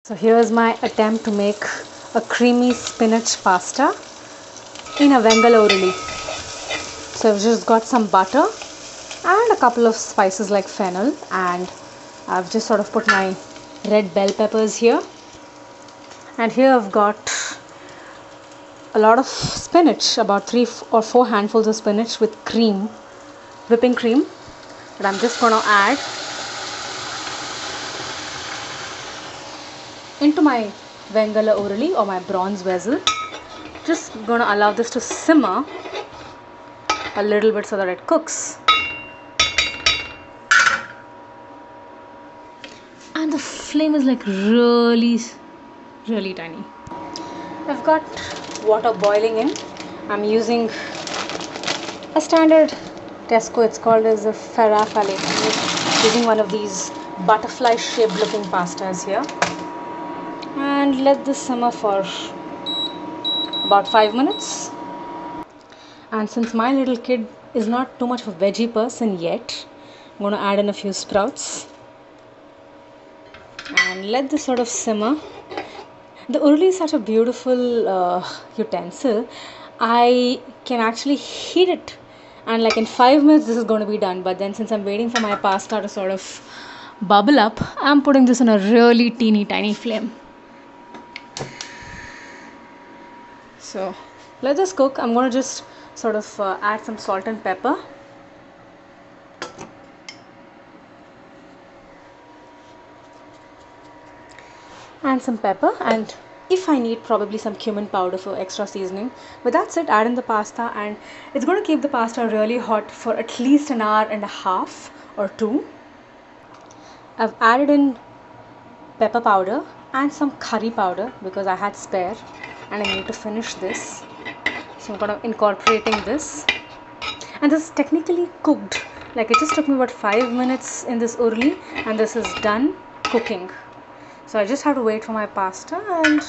So here's my attempt to make a creamy spinach pasta in a Vengala uruli. So I've just got some butter and a couple of spices like fennel, and I've just sort of put my red bell peppers here, and here I've got a lot of spinach, about 3 or 4 handfuls of spinach with cream, whipping cream, that I'm just going to add into my Vengala uruli or my bronze vessel. Just going to allow this to simmer a little bit so that it cooks. And the flame is like really tiny. I've got water boiling in. I'm using a standard Tesco, it's called as a farfalle. I'm using one of these butterfly shaped looking pastas here, and let this simmer for about 5 minutes. And since my little kid is not too much of a veggie person yet, I'm going to add in a few sprouts and let this sort of simmer. The uruli is such a beautiful utensil. I can actually heat it, and like in 5 minutes this is going to be done. But then since I'm waiting for my pasta to sort of bubble up, I'm putting this on a really teeny tiny flame. So let this cook. I'm going to just sort of add some salt and pepper. And some pepper, and if I need, probably some cumin powder for extra seasoning. But that's it. Add in the pasta, and it's going to keep the pasta really hot for at least an hour and a half or 2. I've added in pepper powder and some curry powder because I had spare and I need to finish this. So I'm going to incorporating this, and this is technically cooked. Like, it just took me about 5 minutes in this uruli, and this is done cooking. So I just have to wait for my pasta, and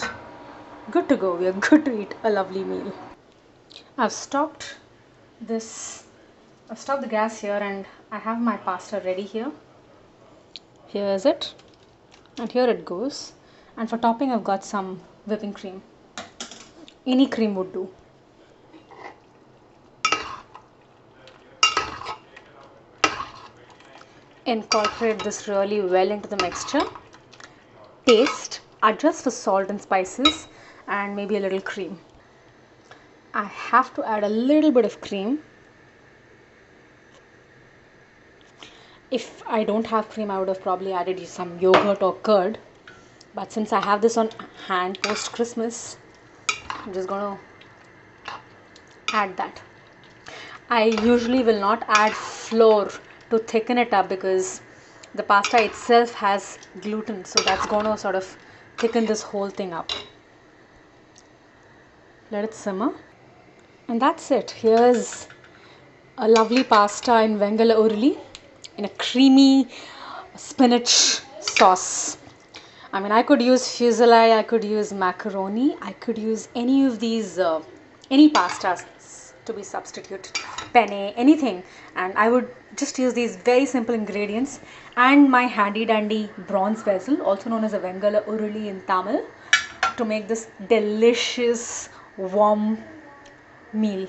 good to go. We are good to eat a lovely meal. I've stopped the gas here, and I have my pasta ready here. Here is it, and here it goes. And for topping, I've got some whipping cream. Any cream would do. Incorporate this really well into the mixture. Taste, adjust for salt and spices, and maybe a little cream. I have to add a little bit of cream. If I don't have cream, I would have probably added some yogurt or curd. But since I have this on hand post Christmas, I'm just going to add that. I usually will not add flour to thicken it up because the pasta itself has gluten, so that's going to sort of thicken this whole thing up. Let it simmer, and that's it. Here's a lovely pasta in Vengala uruli in a creamy spinach sauce. I mean, I could use fusilli, I could use macaroni, I could use any of these, any pastas to be substitute, penne, anything, and I would just use these very simple ingredients and my handy dandy bronze vessel, also known as a Vengala uruli in Tamil, to make this delicious warm meal.